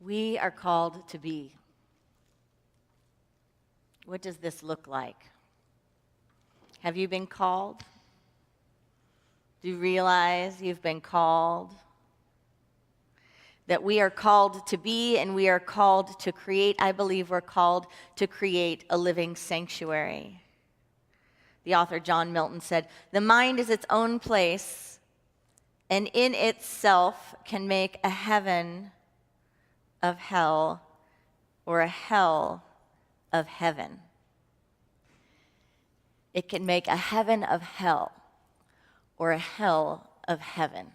We are called to be. What does this look like? Have you been called? Do you realize you've been called? That we are called to be and we are called to create. I believe we're called to create a living sanctuary. The author John Milton said, "The mind is its own place and in itself can make a heaven of hell or a hell of heaven." It can make a heaven of hell or a hell of heaven.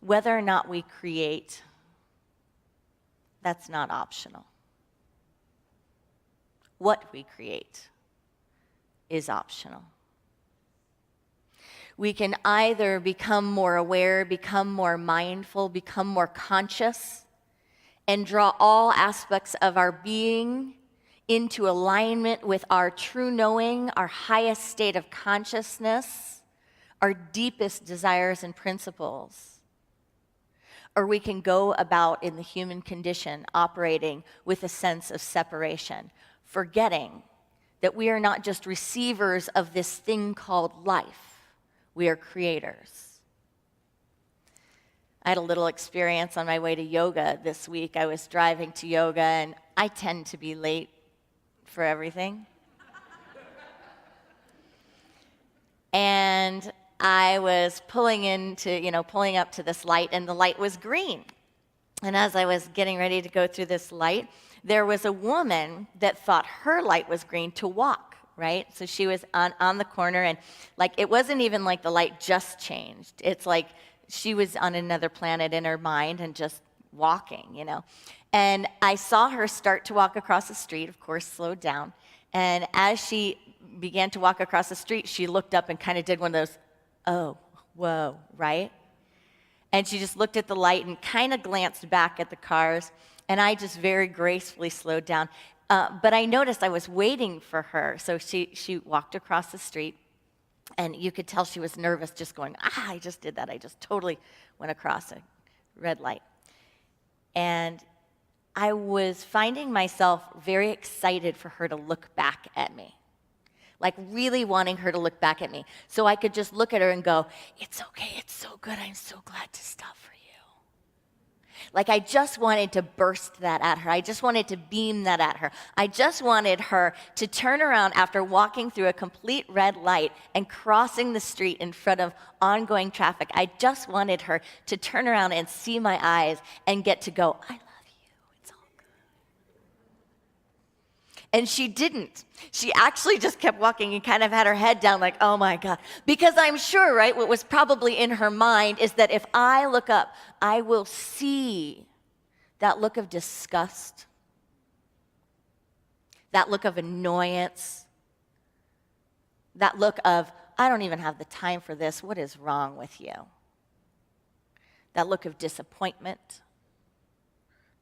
Whether or not we create, that's not optional. What we create is optional. We can either become more aware, become more mindful, become more conscious, and draw all aspects of our being into alignment with our true knowing, our highest state of consciousness, our deepest desires and principles. Or we can go about in the human condition operating with a sense of separation, forgetting that we are not just receivers of this thing called life, we are creators. I had a little experience on my way to yoga this week. I was driving to yoga, and I tend to be late for everything. And I was pulling up to this light, and the light was green. And as I was getting ready to go through this light, there was a woman that thought her light was green to walk, right? So she was on the corner, and it wasn't even like the light just changed. It's like she was on another planet in her mind and just walking, And I saw her start to walk across the street, of course, slowed down. And as she began to walk across the street, she looked up and kind of did one of those, oh, whoa, right? And she just looked at the light and kind of glanced back at the cars, and I just very gracefully slowed down. But I noticed I was waiting for her, so she walked across the street, and you could tell she was nervous, just going, I just did that. I just totally went across a red light. And I was finding myself very excited for her to look back at me. Really wanting her to look back at me. So I could just look at her and go, it's okay, it's so good, I'm so glad to stop for you. I just wanted to burst that at her. I just wanted to beam that at her. I just wanted her to turn around after walking through a complete red light and crossing the street in front of ongoing traffic. I just wanted her to turn around and see my eyes and get to go, I love you, it's all good. And she didn't. She actually just kept walking and kind of had her head down oh my God. Because I'm sure, right, what was probably in her mind is that if I look up, I will see that look of disgust, that look of annoyance, that look of, I don't even have the time for this, what is wrong with you? That look of disappointment,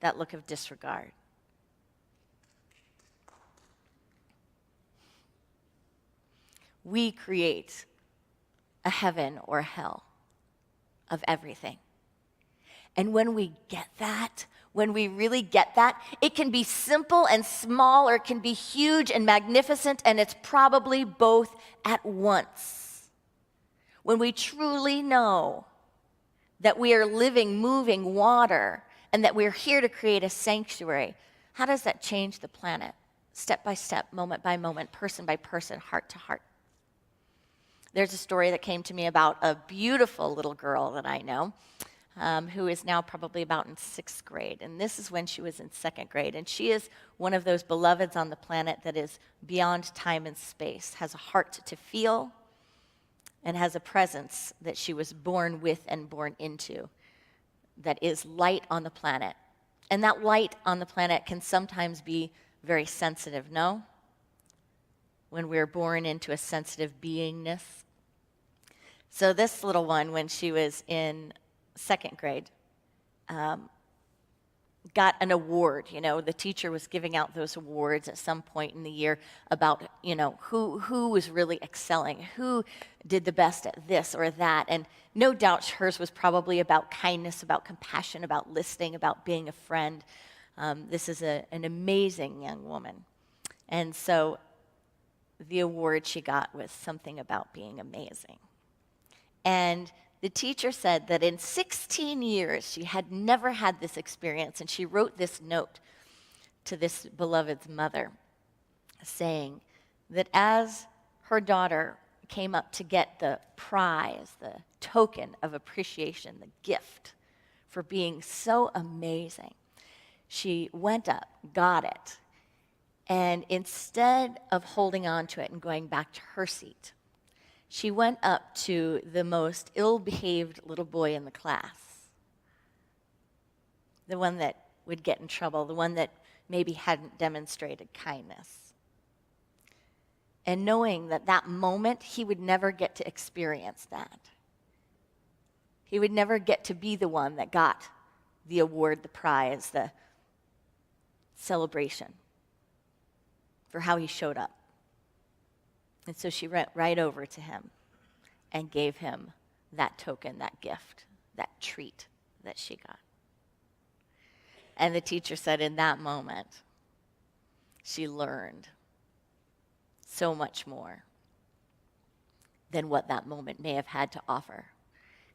that look of disregard. We create a heaven or a hell of everything. And when we get that, when we really get that, it can be simple and small, or it can be huge and magnificent, and it's probably both at once. When we truly know that we are living, moving water, and that we're here to create a sanctuary, how does that change the planet? Step by step, moment by moment, person by person, heart to heart. There's a story that came to me about a beautiful little girl that I know, who is now probably about in 6th grade. And this is when she was in 2nd grade. And she is one of those beloveds on the planet that is beyond time and space, has a heart to feel, and has a presence that she was born with and born into that is light on the planet. And that light on the planet can sometimes be very sensitive, no? When we're born into a sensitive beingness. So this little one, when she was in 2nd grade, got an award. The teacher was giving out those awards at some point in the year about, who was really excelling, who did the best at this or that. And no doubt hers was probably about kindness, about compassion, about listening, about being a friend. This is an amazing young woman. And so the award she got was something about being amazing. And the teacher said that in 16 years, she had never had this experience, and she wrote this note to this beloved's mother, saying that as her daughter came up to get the prize, the token of appreciation, the gift for being so amazing, she went up, got it, and instead of holding on to it and going back to her seat, she went up to the most ill-behaved little boy in the class, the one that would get in trouble, the one that maybe hadn't demonstrated kindness. And knowing that that moment, he would never get to experience that. He would never get to be the one that got the award, the prize, the celebration for how he showed up. And so she went right over to him and gave him that token, that gift, that treat that she got. And the teacher said in that moment, she learned so much more than what that moment may have had to offer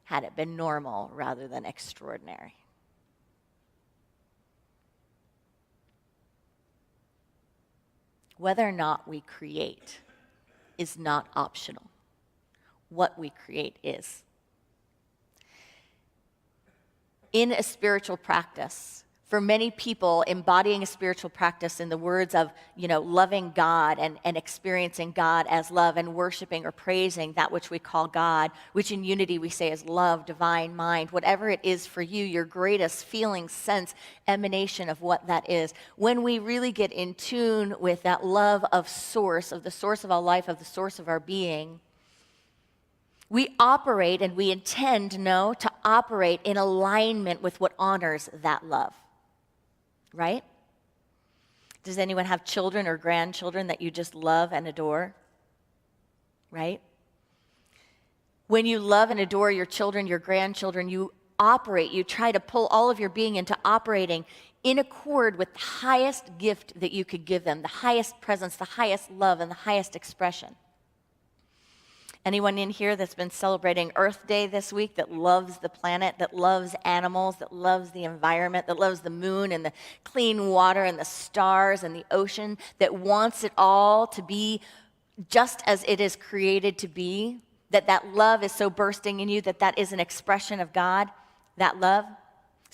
had it been normal rather than extraordinary. Whether or not we create is not optional. What we create is. In a spiritual practice, for many people, embodying a spiritual practice in the words of, loving God and experiencing God as love and worshiping or praising that which we call God, which in unity we say is love, divine mind, whatever it is for you, your greatest feeling, sense, emanation of what that is. When we really get in tune with that love of the source of our life, of the source of our being, we operate and we intend, to operate in alignment with what honors that love. Right? Does anyone have children or grandchildren that you just love and adore? Right? When you love and adore your children, your grandchildren, you try to pull all of your being into operating in accord with the highest gift that you could give them, the highest presence, the highest love, and the highest expression. Anyone in here that's been celebrating Earth Day this week that loves the planet, that loves animals, that loves the environment, that loves the moon and the clean water and the stars and the ocean, that wants it all to be just as it is created to be, that love is so bursting in you that is an expression of God, that love?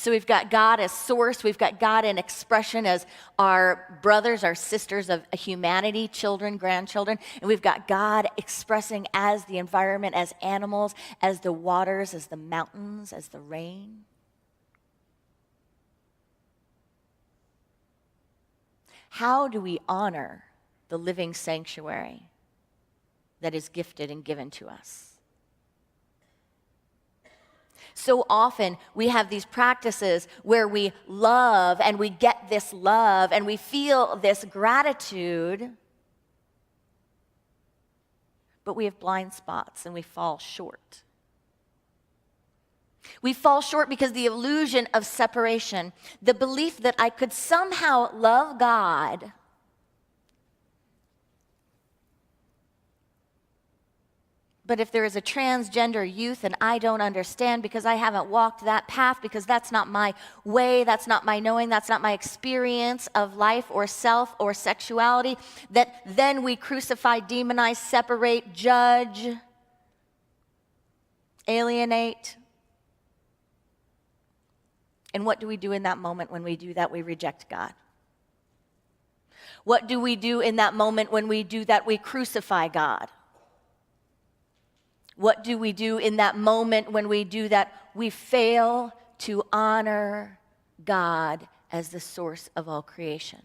So we've got God as source, we've got God in expression as our brothers, our sisters of humanity, children, grandchildren, and we've got God expressing as the environment, as animals, as the waters, as the mountains, as the rain. How do we honor the living sanctuary that is gifted and given to us? So often we have these practices where we love and we get this love and we feel this gratitude, but we have blind spots and we fall short. We fall short because the illusion of separation, the belief that I could somehow love God but if there is a transgender youth and I don't understand because I haven't walked that path, because that's not my way, that's not my knowing, that's not my experience of life or self or sexuality, that then we crucify, demonize, separate, judge, alienate. And what do we do in that moment when we do that? We reject God. What do we do in that moment when we do that? We crucify God. What do we do in that moment when we do that? We fail to honor God as the source of all creation.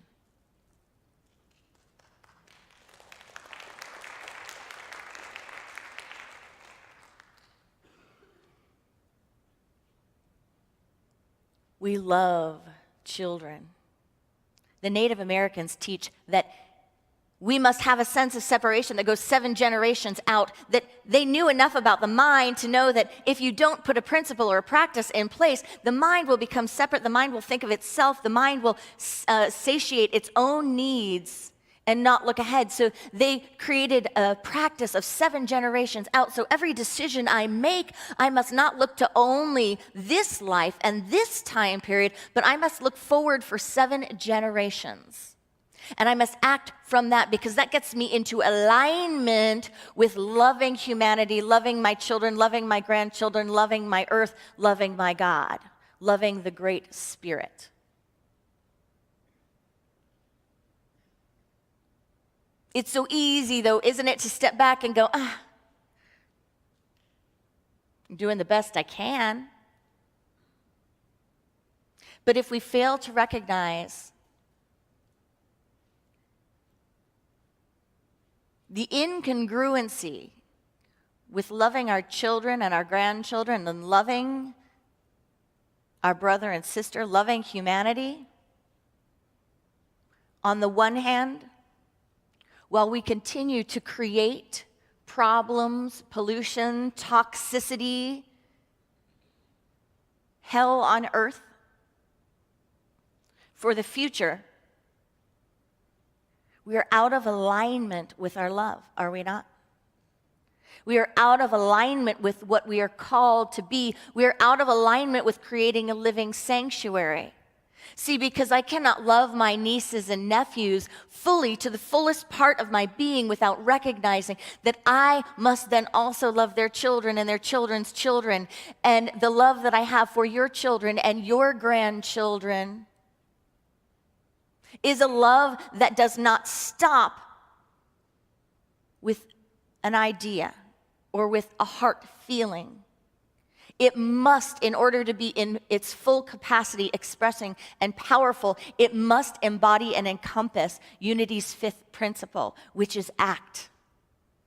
We love children. The Native Americans teach that we must have a sense of separation that goes 7 generations out, that they knew enough about the mind to know that if you don't put a principle or a practice in place, the mind will become separate, the mind will think of itself, the mind will satiate its own needs and not look ahead. So they created a practice of 7 generations out. So every decision I make, I must not look to only this life and this time period, but I must look forward for 7 generations. And I must act from that, because that gets me into alignment with loving humanity, loving my children, loving my grandchildren, loving my earth, loving my God, loving the Great Spirit. It's so easy, though, isn't it, to step back and go, I'm doing the best I can. But if we fail to recognize the incongruency with loving our children and our grandchildren and loving our brother and sister, loving humanity, on the one hand, while we continue to create problems, pollution, toxicity, hell on earth for the future, we are out of alignment with our love, are we not? We are out of alignment with what we are called to be. We are out of alignment with creating a living sanctuary. See, because I cannot love my nieces and nephews fully to the fullest part of my being without recognizing that I must then also love their children and their children's children. And the love that I have for your children and your grandchildren is a love that does not stop with an idea or with a heart feeling. It must, in order to be in its full capacity, expressing and powerful, it must embody and encompass unity's 5th principle, which is act.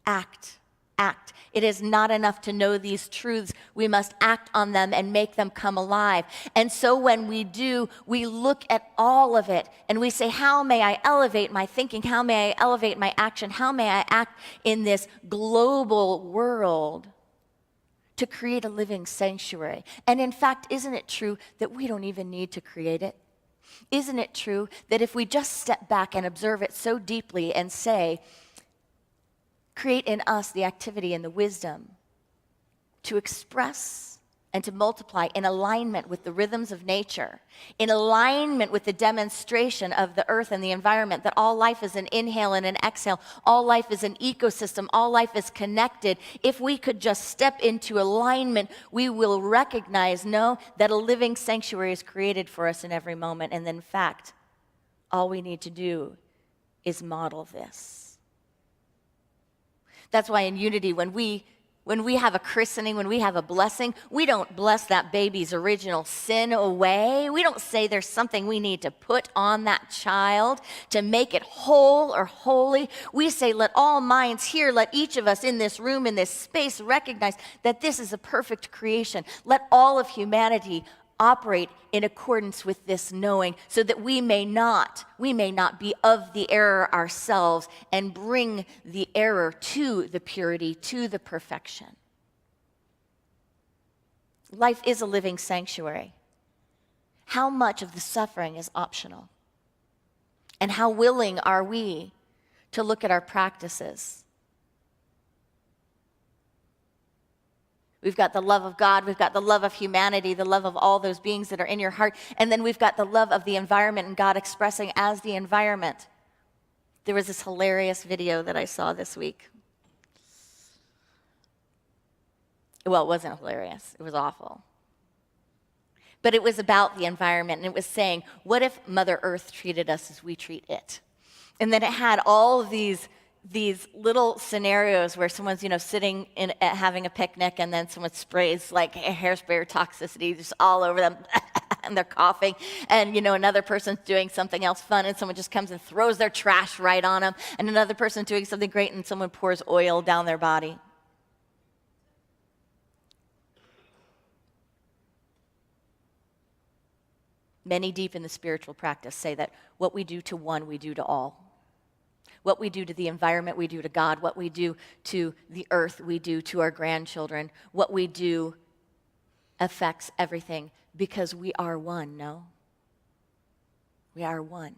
Act. Act. It is not enough to know these truths. We must act on them and make them come alive. And so when we do, we look at all of it and we say, how may I elevate my thinking? How may I elevate my action? How may I act in this global world to create a living sanctuary? And in fact, isn't it true that we don't even need to create it? Isn't it true that if we just step back and observe it so deeply and say, create in us the activity and the wisdom to express and to multiply in alignment with the rhythms of nature, in alignment with the demonstration of the earth and the environment, that all life is an inhale and an exhale, all life is an ecosystem, all life is connected. If we could just step into alignment, we will recognize, that a living sanctuary is created for us in every moment. And in fact, all we need to do is model this. That's why in Unity, when we have a christening, when we have a blessing, we don't bless that baby's original sin away. We don't say there's something we need to put on that child to make it whole or holy. We say, let all minds here, let each of us in this room, in this space, recognize that this is a perfect creation. Let all of humanity operate in accordance with this knowing, so that we may not be of the error ourselves and bring the error to the purity, to the perfection. Life is a living sanctuary. How much of the suffering is optional? And how willing are we to look at our practices? We've got the love of God, we've got the love of humanity, the love of all those beings that are in your heart, and then we've got the love of the environment and God expressing as the environment. There was this hilarious video that I saw this week. Well, it wasn't hilarious, it was awful. But it was about the environment, and it was saying, what if Mother Earth treated us as we treat it? And then it had all of these little scenarios where someone's, sitting having a picnic, and then someone sprays like a hairspray or toxicity just all over them, and they're coughing, and another person's doing something else fun, and someone just comes and throws their trash right on them, and another person's doing something great, and someone pours oil down their body. Many deep in the spiritual practice say that what we do to one, we do to all. What we do to the environment, we do to God. What we do to the earth, we do to our grandchildren. What we do affects everything because we are one, no? We are one.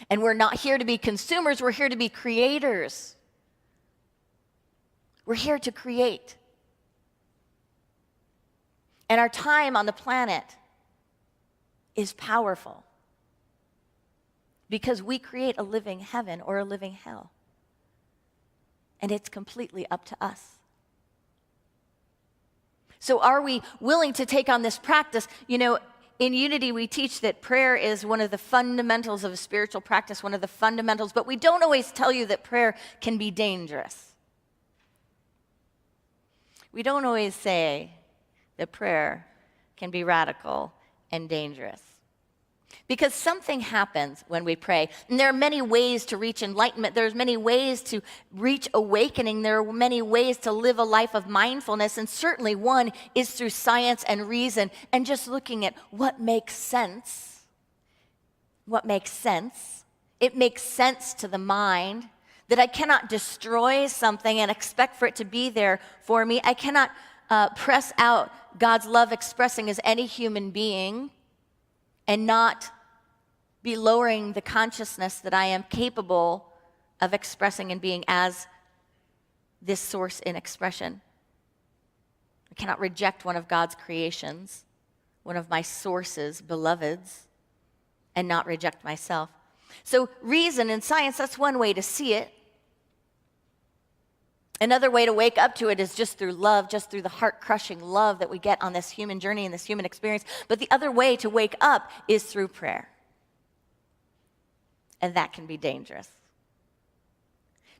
And we're not here to be consumers, we're here to be creators. We're here to create. And our time on the planet is powerful because we create a living heaven or a living hell. And it's completely up to us. So are we willing to take on this practice? You know, in Unity, we teach that prayer is one of the fundamentals of a spiritual practice, one of the fundamentals, but we don't always tell you that prayer can be dangerous. We don't always say that prayer can be radical and dangerous. Because something happens when we pray. And there are many ways to reach enlightenment. There's many ways to reach awakening. There are many ways to live a life of mindfulness. And certainly one is through science and reason and just looking at what makes sense. What makes sense? It makes sense to the mind that I cannot destroy something and expect for it to be there for me. I cannot press out God's love expressing as any human being and not be lowering the consciousness that I am capable of expressing and being as this source in expression. I cannot reject one of God's creations, one of my sources, beloveds, and not reject myself. So reason and science, that's one way to see it. Another way to wake up to it is just through love, just through the heart-crushing love that we get on this human journey and this human experience. But the other way to wake up is through prayer. And that can be dangerous.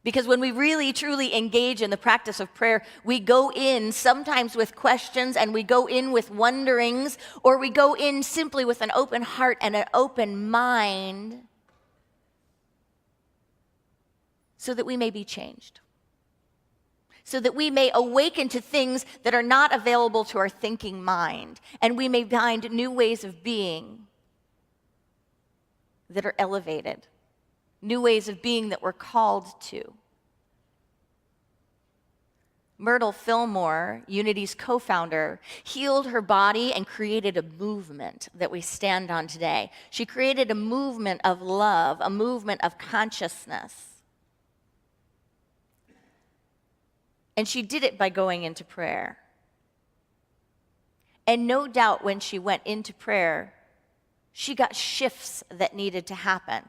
Because when we really, truly engage in the practice of prayer, we go in sometimes with questions and we go in with wonderings, or we go in simply with an open heart and an open mind so that we may be changed. So that we may awaken to things that are not available to our thinking mind, and we may find new ways of being that are elevated, new ways of being that we're called to. Myrtle Fillmore, Unity's co-founder, healed her body and created a movement that we stand on today. She created a movement of love, a movement of consciousness. And she did it by going into prayer. And no doubt when she went into prayer, she got shifts that needed to happen.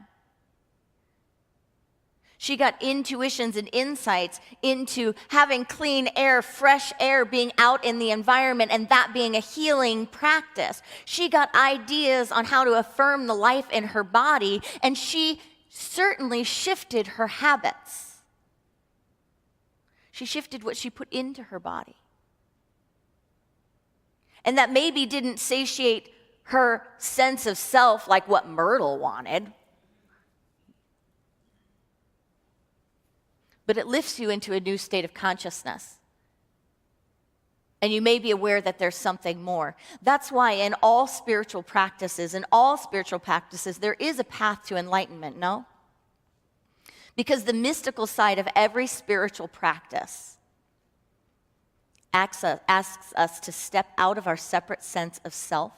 She got intuitions and insights into having clean air, fresh air, being out in the environment, and that being a healing practice. She got ideas on how to affirm the life in her body, and she certainly shifted her habits. She shifted what she put into her body. And that maybe didn't satiate her sense of self like what Myrtle wanted. But it lifts you into a new state of consciousness. And you may be aware that there's something more. That's why in all spiritual practices, there is a path to enlightenment, no? Because the mystical side of every spiritual practice asks us to step out of our separate sense of self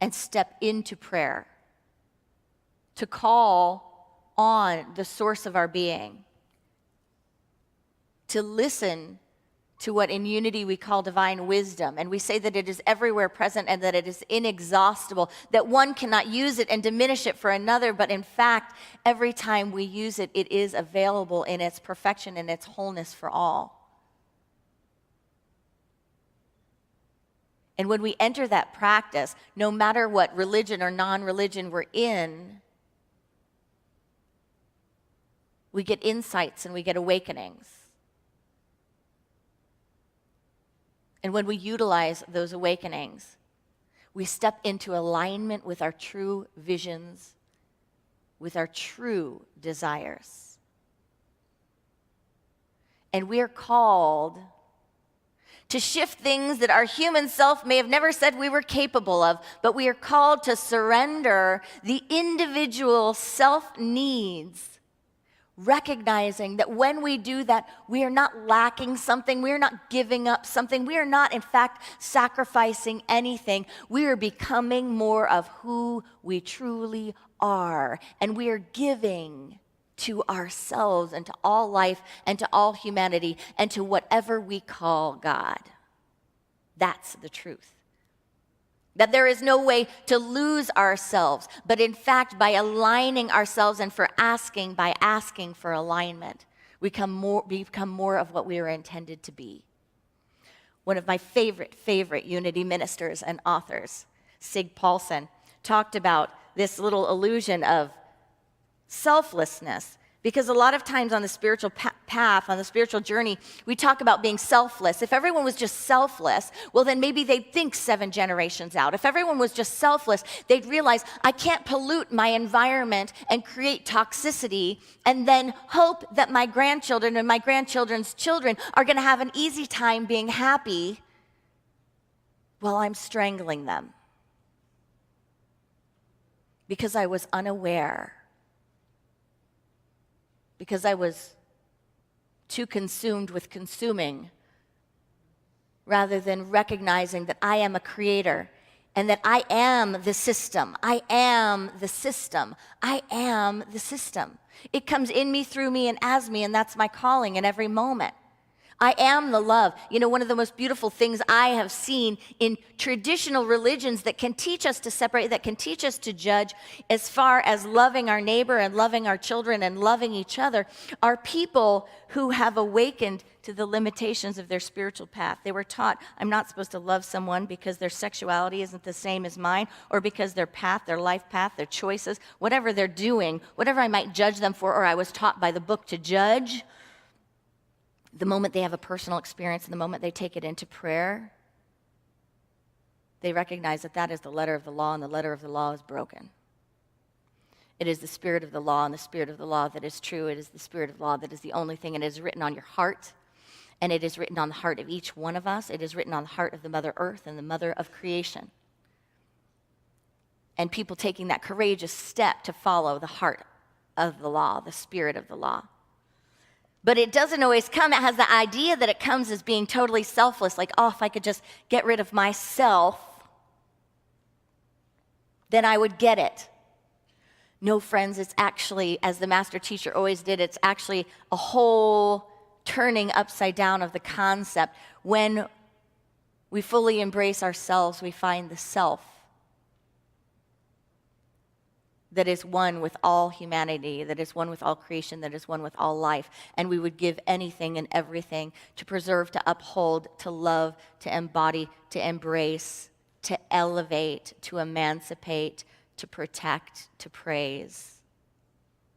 and step into prayer, to call on the source of our being, to listen to what in Unity we call divine wisdom. And we say that it is everywhere present and that it is inexhaustible, that one cannot use it and diminish it for another, but in fact, every time we use it, it is available in its perfection and its wholeness for all. And when we enter that practice, no matter what religion or non-religion we're in, we get insights and we get awakenings. And when we utilize those awakenings, we step into alignment with our true visions, with our true desires. And we are called to shift things that our human self may have never said we were capable of, but we are called to surrender the individual self needs, recognizing that when we do that, we are not lacking something, we are not giving up something, we are not, in fact, sacrificing anything. We are becoming more of who we truly are, and we are giving to ourselves and to all life and to all humanity and to whatever we call God. That's the truth. That there is no way to lose ourselves, but in fact, by aligning ourselves and by asking for alignment, we become more of what we are intended to be. One of my favorite unity ministers and authors, Sig Paulson, talked about this little illusion of selflessness, because a lot of times on the spiritual path, on the spiritual journey, we talk about being selfless. If everyone was just selfless, well, then maybe they'd think 7 generations out. If everyone was just selfless, they'd realize, I can't pollute my environment and create toxicity and then hope that my grandchildren and my grandchildren's children are going to have an easy time being happy while I'm strangling them. Because I was unaware. Because I was too consumed with consuming rather than recognizing that I am a creator and that I am the system. I am the system. I am the system. It comes in me, through me, and as me, and that's my calling in every moment. I am the love. You know, one of the most beautiful things I have seen in traditional religions that can teach us to separate, that can teach us to judge, as far as loving our neighbor and loving our children and loving each other, are people who have awakened to the limitations of their spiritual path. They were taught, I'm not supposed to love someone because their sexuality isn't the same as mine, or because their path, their life path, their choices, whatever they're doing, whatever I might judge them for, or I was taught by the book to judge. The moment they have a personal experience and the moment they take it into prayer, they recognize that that is the letter of the law, and the letter of the law is broken. It is the spirit of the law and the spirit of the law that is true. It is the spirit of the law that is the only thing, and it is written on your heart, and it is written on the heart of each one of us. It is written on the heart of the Mother Earth and the Mother of creation. And people taking that courageous step to follow the heart of the law, the spirit of the law. But it doesn't always come. It has the idea that it comes as being totally selfless, like, oh, if I could just get rid of myself, then I would get it. No, friends, it's actually, as the master teacher always did, it's actually a whole turning upside down of the concept. When we fully embrace ourselves, we find the self that is one with all humanity, that is one with all creation, that is one with all life. And we would give anything and everything to preserve, to uphold, to love, to embody, to embrace, to elevate, to emancipate, to protect, to praise,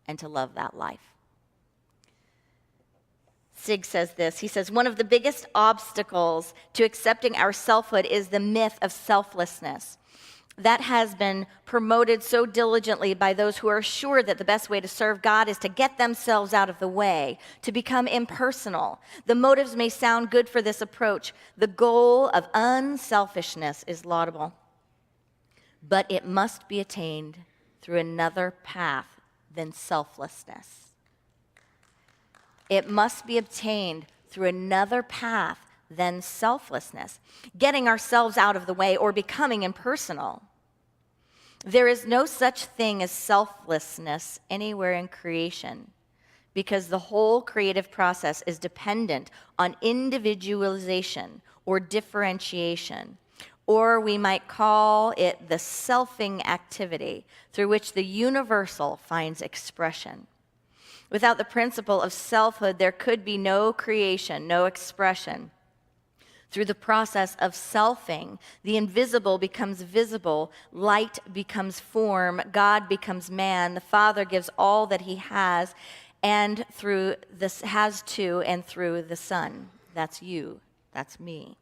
and to love that life. Sig says this. He says, one of the biggest obstacles to accepting our selfhood is the myth of selflessness. That has been promoted so diligently by those who are sure that the best way to serve God is to get themselves out of the way, to become impersonal. The motives may sound good for this approach. The goal of unselfishness is laudable, but it must be attained through another path than selflessness. It must be obtained through another path than selflessness, getting ourselves out of the way or becoming impersonal. There is no such thing as selflessness anywhere in creation, because the whole creative process is dependent on individualization or differentiation, or we might call it the selfing activity through which the universal finds expression. Without the principle of selfhood, there could be no creation, no expression. Through the process of selfing, the invisible becomes visible, light becomes form, God becomes man, the Father gives all that he has, and through this and through the Son. That's you, that's me.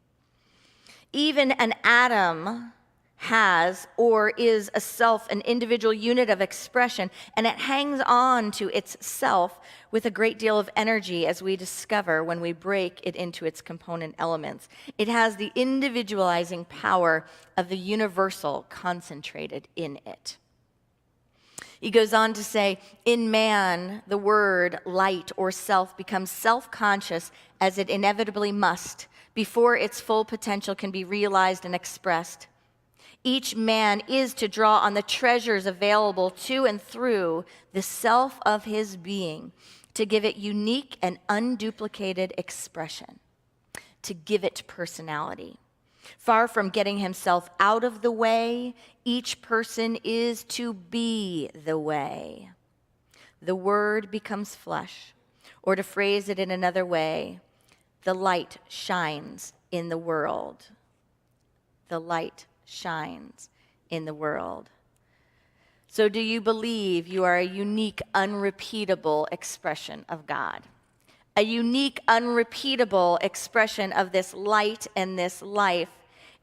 Even an atom has or is a self, an individual unit of expression, and it hangs on to its self with a great deal of energy, as we discover when we break it into its component elements. It has the individualizing power of the universal concentrated in it. He goes on to say, in man, the word light or self becomes self-conscious, as it inevitably must, before its full potential can be realized and expressed. Each man is to draw on the treasures available to and through the self of his being to give it unique and unduplicated expression, to give it personality. Far from getting himself out of the way, each person is to be the way. The word becomes flesh, or to phrase it in another way, the light shines in the world. The light shines in the world. So do you believe you are a unique, unrepeatable expression of God? A unique, unrepeatable expression of this light and this life,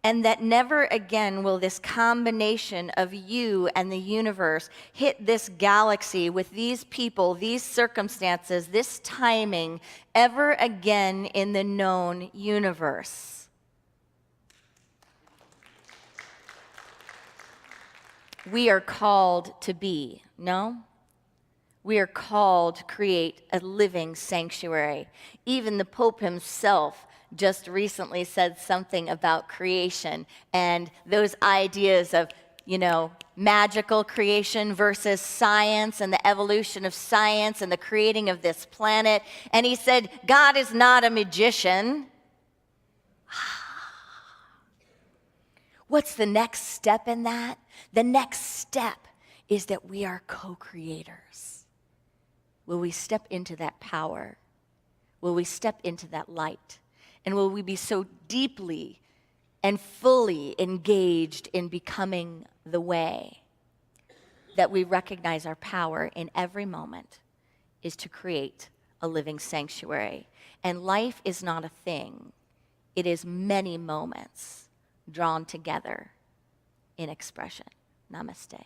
and that never again will this combination of you and the universe hit this galaxy with these people, these circumstances, this timing ever again in the known universe. We are called to be, no? We are called to create a living sanctuary. Even the Pope himself just recently said something about creation and those ideas of, magical creation versus science and the evolution of science and the creating of this planet. And he said, God is not a magician. What's the next step in that? The next step is that we are co-creators. Will we step into that power? Will we step into that light? And will we be so deeply and fully engaged in becoming the way that we recognize our power in every moment is to create a living sanctuary? And life is not a thing. It is many moments drawn together in expression. Namaste.